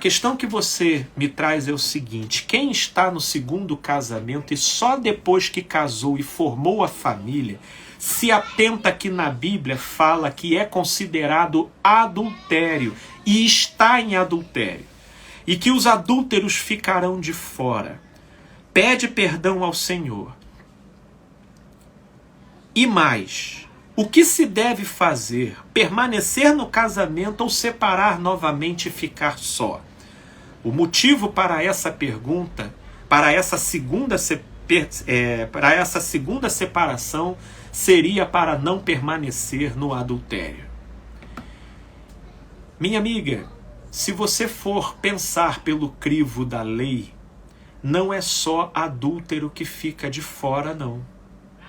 questão que você me traz é o seguinte: quem está no segundo casamento e só depois que casou e formou a família, se atenta que na Bíblia fala que é considerado adultério e está em adultério, e que os adúlteros ficarão de fora. Pede perdão ao Senhor. E mais, o que se deve fazer? Permanecer no casamento ou separar novamente e ficar só? O motivo para essa pergunta, para essa segunda separação, seria para não permanecer no adultério. Minha amiga, se você for pensar pelo crivo da lei, não é só adúltero que fica de fora, não.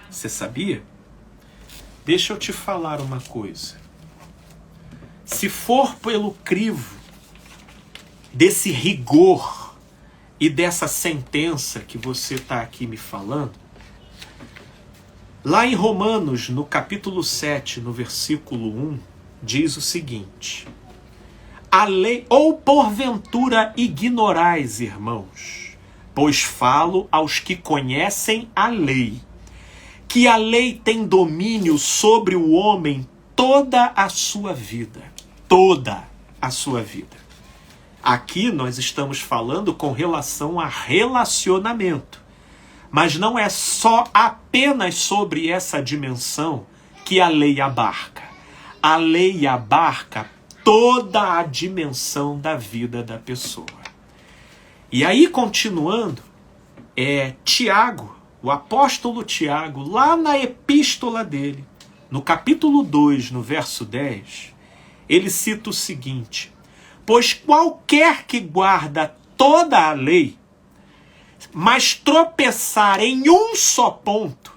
Você sabia? Deixa eu te falar uma coisa. Se for pelo crivo desse rigor e dessa sentença que você está aqui me falando, lá em Romanos, no capítulo 7, no versículo 1, diz o seguinte: a lei, ou porventura ignorais, irmãos, pois falo aos que conhecem a lei, que a lei tem domínio sobre o homem toda a sua vida. Toda a sua vida. Aqui nós estamos falando com relação a relacionamento. Mas não é só apenas sobre essa dimensão que a lei abarca. A lei abarca toda a dimensão da vida da pessoa. E aí, continuando, Tiago, o apóstolo Tiago, lá na epístola dele, no capítulo 2, no verso 10, ele cita o seguinte: pois qualquer que guarda toda a lei, mas tropeçar em um só ponto,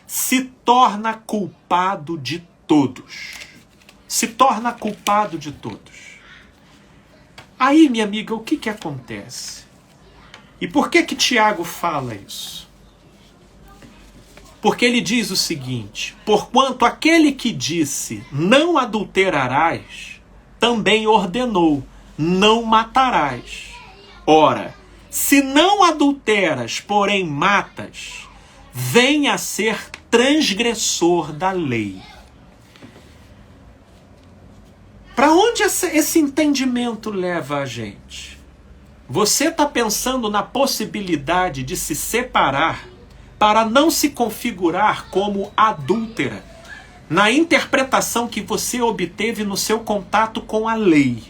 se torna culpado de todos. Se torna culpado de todos. Aí, minha amiga, o que acontece? E por que Tiago fala isso? Porque ele diz o seguinte: porquanto aquele que disse, não adulterarás, também ordenou, não matarás. Ora, se não adulteras, porém matas, vem a ser transgressor da lei. Para onde esse entendimento leva a gente? Você está pensando na possibilidade de se separar para não se configurar como adúltera, na interpretação que você obteve no seu contato com a lei.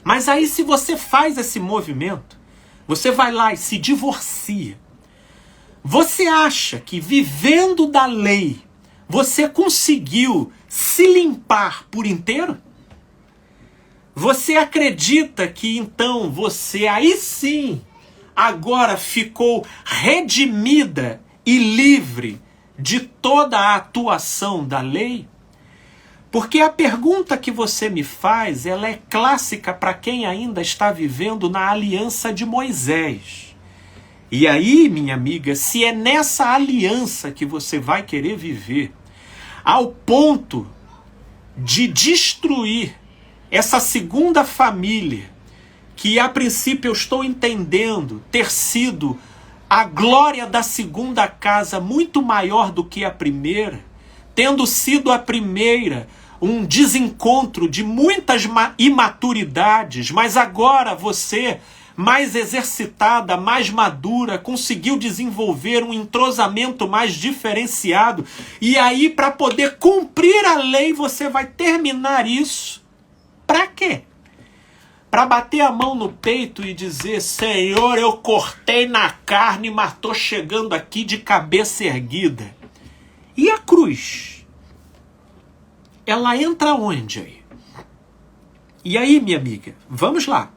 Mas aí, se você faz esse movimento, você vai lá e se divorcia. Você acha que vivendo da lei, você conseguiu se limpar por inteiro? Você acredita que então você aí sim agora ficou redimida e livre de toda a atuação da lei? Porque a pergunta que você me faz, ela é clássica para quem ainda está vivendo na aliança de Moisés. E aí, minha amiga, se é nessa aliança que você vai querer viver, ao ponto de destruir essa segunda família, que a princípio eu estou entendendo ter sido a glória da segunda casa muito maior do que a primeira, tendo sido a primeira um desencontro de muitas imaturidades, mas agora você, mais exercitada, mais madura, conseguiu desenvolver um entrosamento mais diferenciado, e aí para poder cumprir a lei você vai terminar isso. Para quê? Para bater a mão no peito e dizer: Senhor, eu cortei na carne, mas estou chegando aqui de cabeça erguida. E a cruz? Ela entra onde aí? E aí, minha amiga, vamos lá.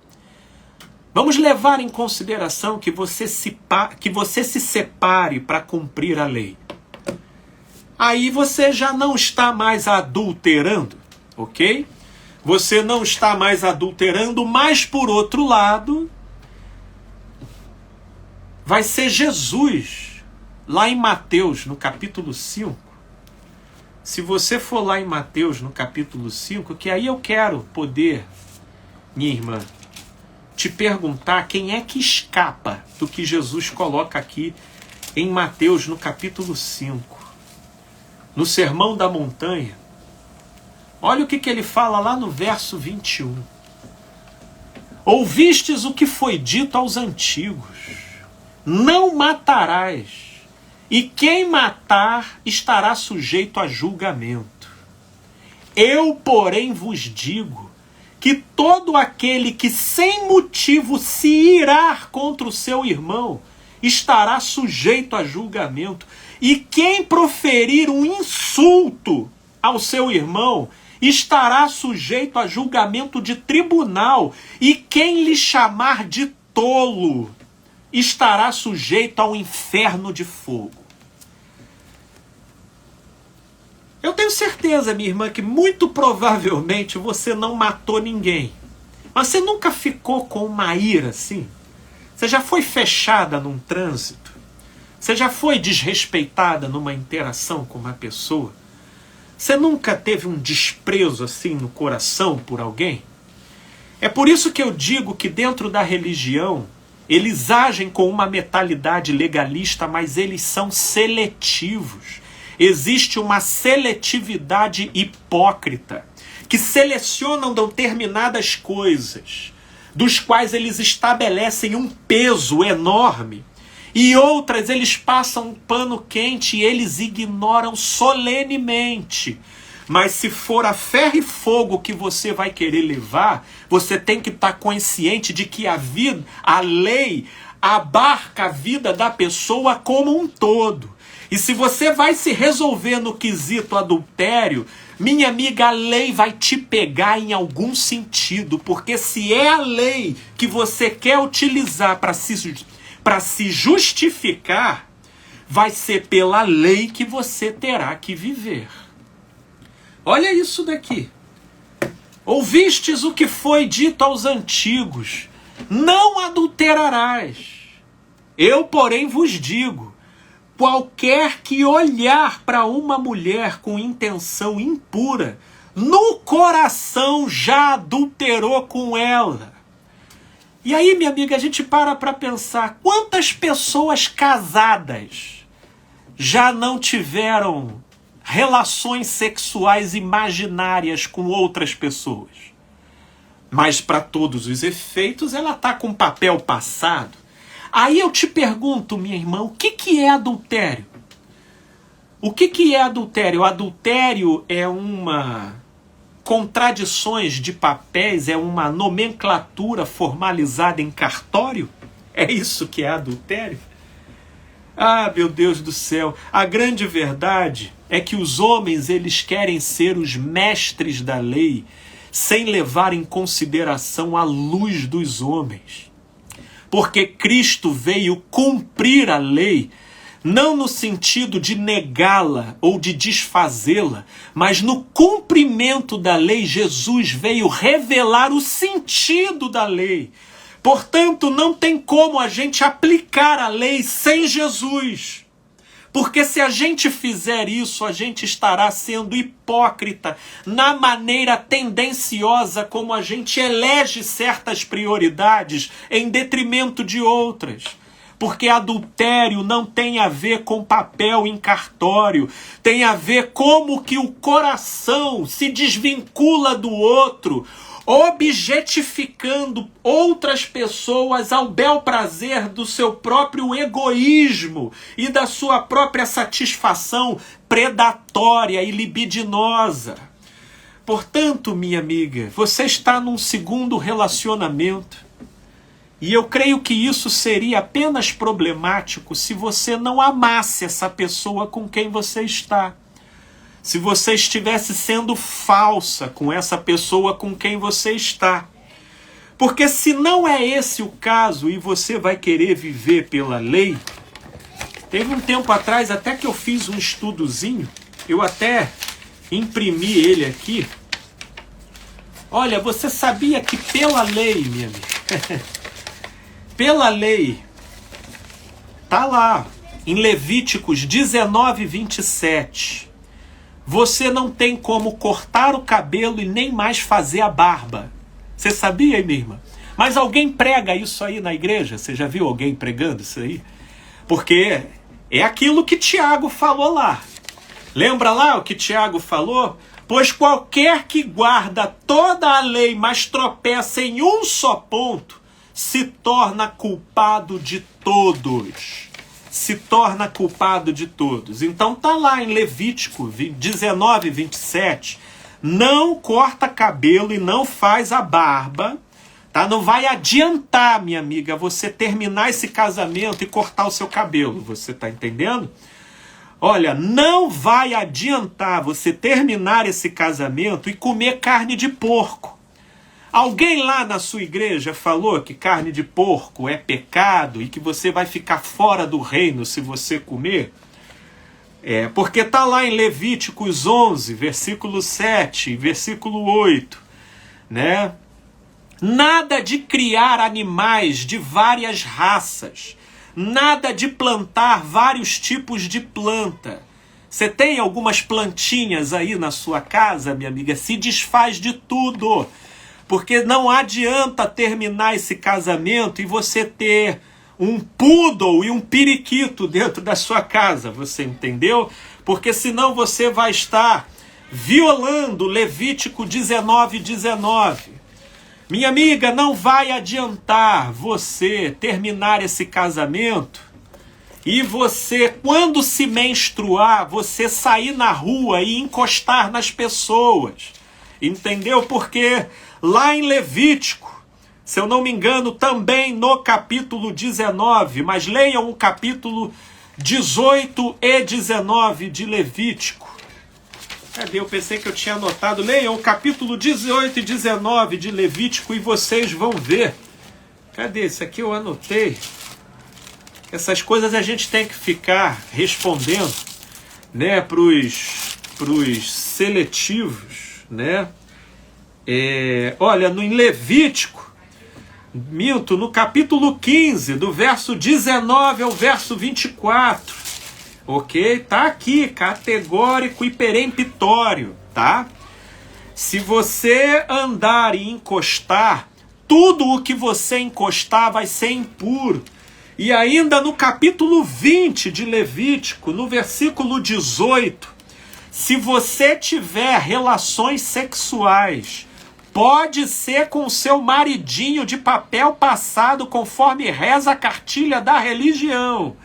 Vamos levar em consideração que você se separe para cumprir a lei. Aí você já não está mais adulterando, ok? Você não está mais adulterando, mas por outro lado, vai ser Jesus, lá em Mateus, no capítulo 5. Se você for lá em Mateus, no capítulo 5, que aí eu quero poder minha irmã, te perguntar quem é que escapa do que Jesus coloca aqui em Mateus, no capítulo 5, no Sermão da Montanha. Olha o que ele fala lá no verso 21. Ouvistes o que foi dito aos antigos: não matarás, e quem matar estará sujeito a julgamento. Eu, porém, vos digo que todo aquele que sem motivo se irar contra o seu irmão estará sujeito a julgamento. E quem proferir um insulto ao seu irmão estará sujeito a julgamento de tribunal. E quem lhe chamar de tolo estará sujeito ao inferno de fogo. Eu tenho certeza, minha irmã, que muito provavelmente você não matou ninguém. Mas você nunca ficou com uma ira assim? Você já foi fechada num trânsito? Você já foi desrespeitada numa interação com uma pessoa? Você nunca teve um desprezo assim no coração por alguém? É por isso que eu digo que dentro da religião, eles agem com uma mentalidade legalista, mas eles são seletivos. Existe uma seletividade hipócrita, que selecionam determinadas coisas, dos quais eles estabelecem um peso enorme, e outras eles passam um pano quente e eles ignoram solenemente. Mas se for a ferro e fogo que você vai querer levar, você tem que estar consciente de que a lei abarca a vida da pessoa como um todo. E se você vai se resolver no quesito adultério, minha amiga, a lei vai te pegar em algum sentido, porque se é a lei que você quer utilizar para se justificar, vai ser pela lei que você terá que viver. Olha isso daqui. Ouvistes o que foi dito aos antigos: não adulterarás. Eu, porém, vos digo: qualquer que olhar para uma mulher com intenção impura, no coração já adulterou com ela. E aí, minha amiga, a gente para pensar, quantas pessoas casadas já não tiveram relações sexuais imaginárias com outras pessoas? Mas para todos os efeitos, ela está com papel passado. Aí eu te pergunto, minha irmã, o que é adultério? O que é adultério? O adultério é uma contradições de papéis, é uma nomenclatura formalizada em cartório? É isso que é adultério? Ah, meu Deus do céu, a grande verdade é que os homens, eles querem ser os mestres da lei, sem levar em consideração a luz dos homens. Porque Cristo veio cumprir a lei, não no sentido de negá-la ou de desfazê-la, mas no cumprimento da lei, Jesus veio revelar o sentido da lei. Portanto, não tem como a gente aplicar a lei sem Jesus. Porque se a gente fizer isso, a gente estará sendo hipócrita na maneira tendenciosa como a gente elege certas prioridades em detrimento de outras. Porque adultério não tem a ver com papel em cartório, tem a ver como que o coração se desvincula do outro, objetificando outras pessoas ao bel prazer do seu próprio egoísmo e da sua própria satisfação predatória e libidinosa. Portanto, minha amiga, você está num segundo relacionamento, e eu creio que isso seria apenas problemático se você não amasse essa pessoa com quem você está. Se você estivesse sendo falsa com essa pessoa com quem você está. Porque se não é esse o caso e você vai querer viver pela lei, teve um tempo atrás até que eu fiz um estudozinho, eu até imprimi ele aqui. Olha, você sabia que pela lei, minha amiga, pela lei, tá lá, em Levíticos 19, 27, você não tem como cortar o cabelo e nem mais fazer a barba. Você sabia, minha irmã? Mas alguém prega isso aí na igreja? Você já viu alguém pregando isso aí? Porque é aquilo que Tiago falou lá. Lembra lá o que Tiago falou? Pois qualquer que guarda toda a lei, mas tropeça em um só ponto, se torna culpado de todos. Se torna culpado de todos. Então tá lá em Levítico 19, 27. Não corta cabelo e não faz a barba. Tá? Não vai adiantar, minha amiga, você terminar esse casamento e cortar o seu cabelo. Você tá entendendo? Olha, não vai adiantar você terminar esse casamento e comer carne de porco. Alguém lá na sua igreja falou que carne de porco é pecado e que você vai ficar fora do reino se você comer? Porque está lá em Levíticos 11, versículo 7, versículo 8, né? Nada de criar animais de várias raças, nada de plantar vários tipos de planta. Você tem algumas plantinhas aí na sua casa, minha amiga? Se desfaz de tudo. Porque não adianta terminar esse casamento e você ter um poodle e um periquito dentro da sua casa, você entendeu? Porque senão você vai estar violando Levítico 19, 19. Minha amiga, não vai adiantar você terminar esse casamento e você, quando se menstruar, você sair na rua e encostar nas pessoas. Entendeu? Porque lá em Levítico, se eu não me engano, também no capítulo 19, mas leiam o capítulo 18 e 19 de Levítico. Cadê? Eu pensei que eu tinha anotado. Leiam o capítulo 18 e 19 de Levítico e vocês vão ver. Cadê? Isso aqui eu anotei. Essas coisas a gente tem que ficar respondendo, né, pros seletivos, né? Olha, em Levítico, no capítulo 15, do verso 19 ao verso 24, ok? Tá aqui, categórico e peremptório, tá? Se você andar e encostar, tudo o que você encostar vai ser impuro. E ainda no capítulo 20 de Levítico, no versículo 18, se você tiver relações sexuais, pode ser com seu maridinho de papel passado, conforme reza a cartilha da religião.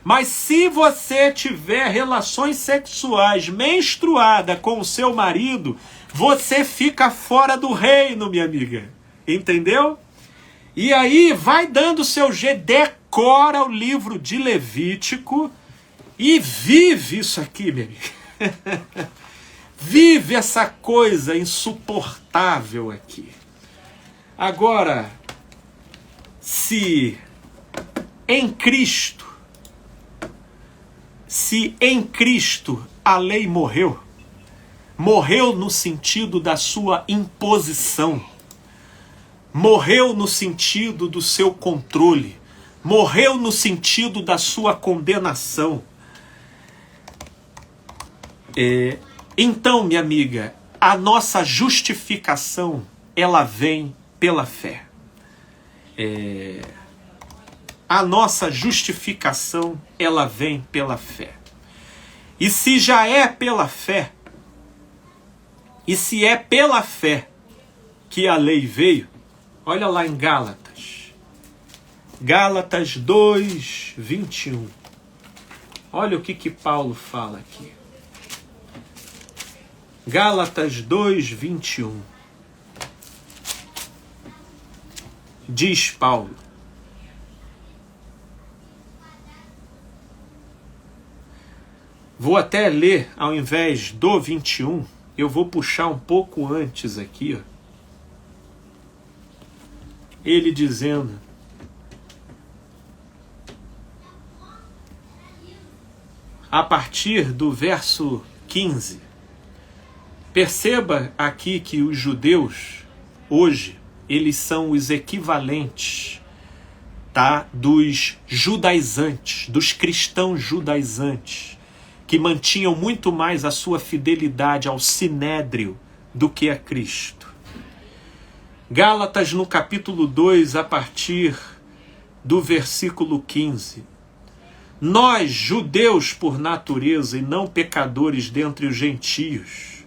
Mas se você tiver relações sexuais menstruada com o seu marido, você fica fora do reino, minha amiga. Entendeu? E aí vai dando seu jeito, decora o livro de Levítico e vive isso aqui, minha amiga. Vive essa coisa insuportável aqui. Agora, se em Cristo a lei morreu, morreu no sentido da sua imposição, morreu no sentido do seu controle, morreu no sentido da sua condenação. Então, minha amiga, a nossa justificação, ela vem pela fé. A nossa justificação, ela vem pela fé. E se já é pela fé, e se é pela fé que a lei veio, olha lá em Gálatas. Gálatas 2, 21. Olha o que Paulo fala aqui. Gálatas 2, 21. Diz Paulo: vou até ler, ao invés do 21, eu vou puxar um pouco antes aqui, ó. Ele dizendo: a partir do verso 15, perceba aqui que os judeus, hoje, eles são os equivalentes, tá, dos judaizantes, dos cristãos judaizantes, que mantinham muito mais a sua fidelidade ao sinédrio do que a Cristo. Gálatas, no capítulo 2, a partir do versículo 15. Nós, judeus por natureza e não pecadores dentre os gentios,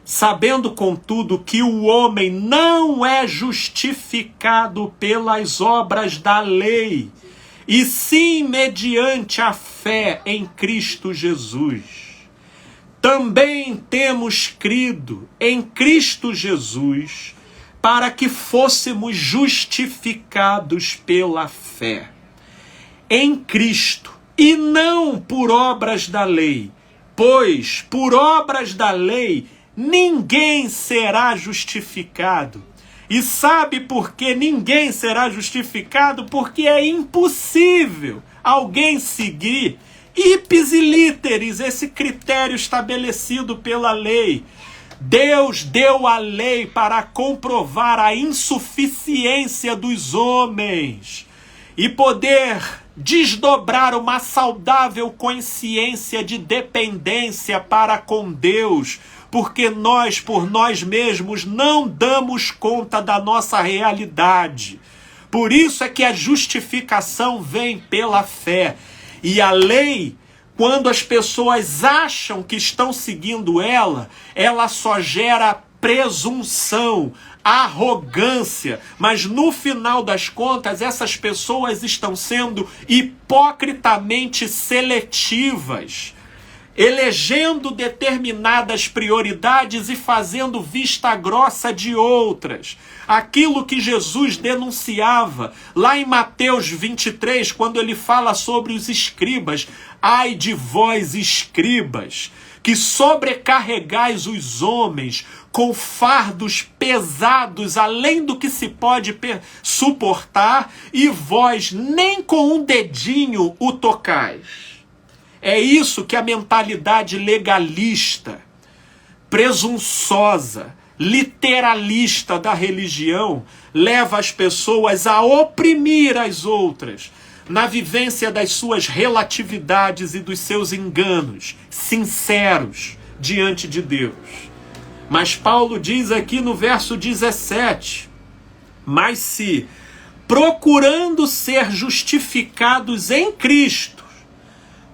sabendo, contudo, que o homem não é justificado pelas obras da lei, e sim mediante a fé em Cristo Jesus. Também temos crido em Cristo Jesus, para que fôssemos justificados pela fé em Cristo, e não por obras da lei, pois por obras da lei ninguém será justificado. E sabe por que ninguém será justificado? Porque é impossível alguém seguir ipsilíteris, esse critério estabelecido pela lei. Deus deu a lei para comprovar a insuficiência dos homens e poder desdobrar uma saudável consciência de dependência para com Deus, porque nós, por nós mesmos, não damos conta da nossa realidade. Por isso é que a justificação vem pela fé. E a lei, quando as pessoas acham que estão seguindo ela só gera presunção, arrogância, mas no final das contas essas pessoas estão sendo hipocritamente seletivas, elegendo determinadas prioridades e fazendo vista grossa de outras. Aquilo que Jesus denunciava lá em Mateus 23, quando ele fala sobre os escribas. Ai de vós, escribas, que sobrecarregais os homens com fardos pesados, além do que se pode suportar, e vós nem com um dedinho o tocais. É isso que a mentalidade legalista, presunçosa, literalista da religião leva as pessoas a oprimir as outras na vivência das suas relatividades e dos seus enganos sinceros diante de Deus. Mas Paulo diz aqui no verso 17: mas se, procurando ser justificados em Cristo,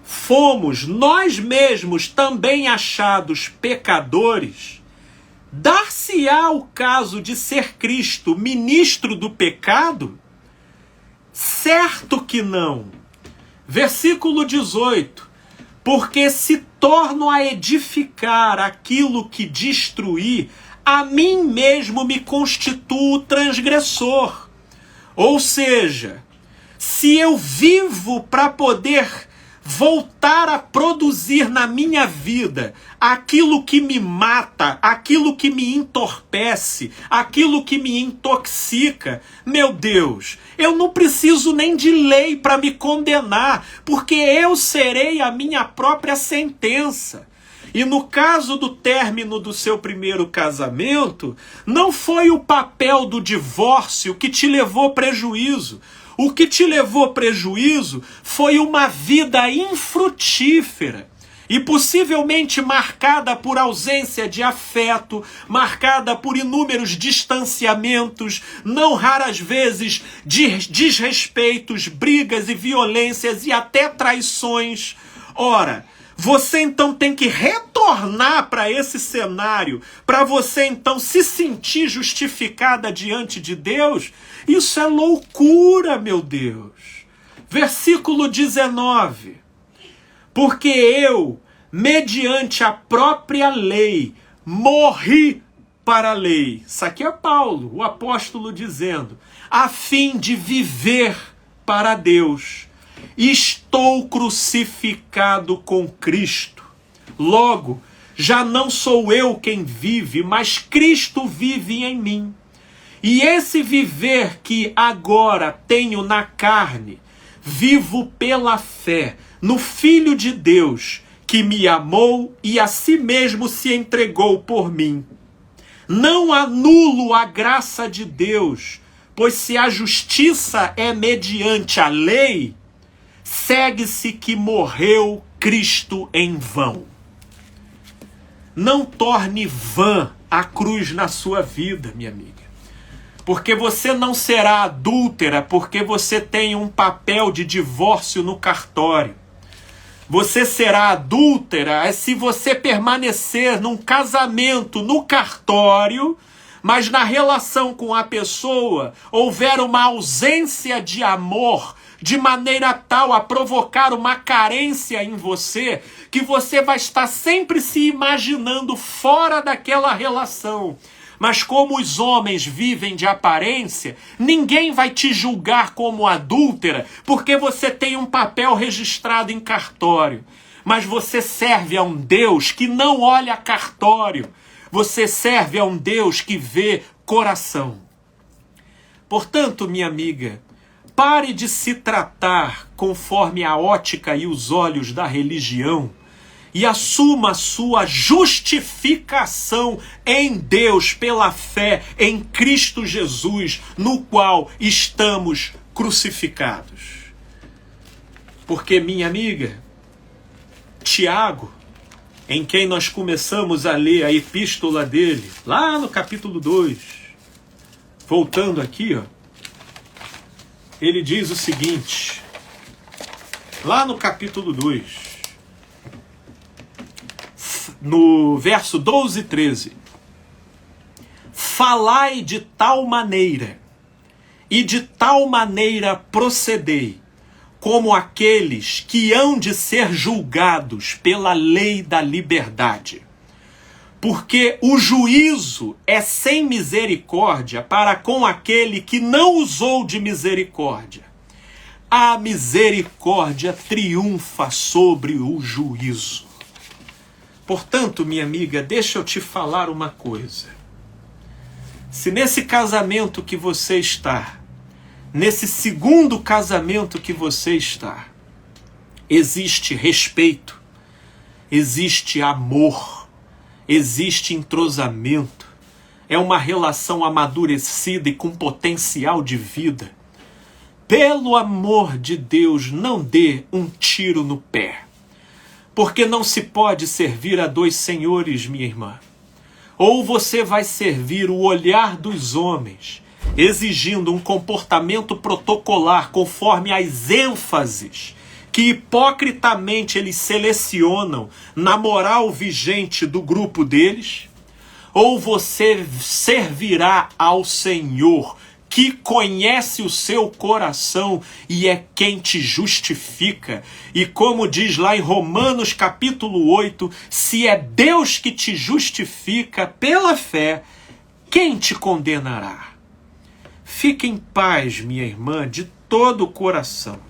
fomos nós mesmos também achados pecadores, dar-se-á o caso de ser Cristo ministro do pecado? Certo que não. Versículo 18. Porque se torno a edificar aquilo que destruí, a mim mesmo me constituo transgressor. Ou seja, se eu vivo para poder voltar a produzir na minha vida aquilo que me mata, aquilo que me entorpece, aquilo que me intoxica, meu Deus, eu não preciso nem de lei para me condenar, porque eu serei a minha própria sentença. E no caso do término do seu primeiro casamento, não foi o papel do divórcio que te levou prejuízo. O que te levou prejuízo foi uma vida infrutífera e possivelmente marcada por ausência de afeto, marcada por inúmeros distanciamentos, não raras vezes desrespeitos, brigas e violências e até traições. Ora, você então tem que retornar para esse cenário, para você então se sentir justificada diante de Deus? Isso é loucura, meu Deus. Versículo 19. Porque eu, mediante a própria lei, morri para a lei. Isso aqui é Paulo, o apóstolo, dizendo: a fim de viver para Deus. Estou crucificado com Cristo. Logo, já não sou eu quem vive, mas Cristo vive em mim. E esse viver que agora tenho na carne, vivo pela fé no Filho de Deus, que me amou e a si mesmo se entregou por mim. Não anulo a graça de Deus, pois se a justiça é mediante a lei, segue-se que morreu Cristo em vão. Não torne vã a cruz na sua vida, minha amiga. Porque você não será adúltera porque você tem um papel de divórcio no cartório. Você será adúltera se você permanecer num casamento no cartório, mas na relação com a pessoa houver uma ausência de amor, de maneira tal a provocar uma carência em você, que você vai estar sempre se imaginando fora daquela relação. Mas como os homens vivem de aparência, ninguém vai te julgar como adúltera, porque você tem um papel registrado em cartório. Mas você serve a um Deus que não olha cartório. Você serve a um Deus que vê coração. Portanto, minha amiga, pare de se tratar conforme a ótica e os olhos da religião e assuma a sua justificação em Deus pela fé em Cristo Jesus, no qual estamos crucificados. Porque, minha amiga, Tiago, em quem nós começamos a ler a epístola dele, lá no capítulo 2, voltando aqui, ó, ele diz o seguinte, lá no capítulo 2, no verso 12 e 13, falai de tal maneira, e de tal maneira procedei, como aqueles que hão de ser julgados pela lei da liberdade. Porque o juízo é sem misericórdia para com aquele que não usou de misericórdia. A misericórdia triunfa sobre o juízo. Portanto, minha amiga, deixa eu te falar uma coisa. Se nesse casamento que você está, nesse segundo casamento que você está, existe respeito, existe amor, existe entrosamento, é uma relação amadurecida e com potencial de vida, pelo amor de Deus, não dê um tiro no pé. Porque não se pode servir a dois senhores, minha irmã. Ou você vai servir o olhar dos homens, exigindo um comportamento protocolar conforme as ênfases que hipocritamente eles selecionam na moral vigente do grupo deles, ou você servirá ao Senhor, que conhece o seu coração e é quem te justifica. E como diz lá em Romanos capítulo 8, se é Deus que te justifica pela fé, quem te condenará? Fique em paz, minha irmã, de todo o coração.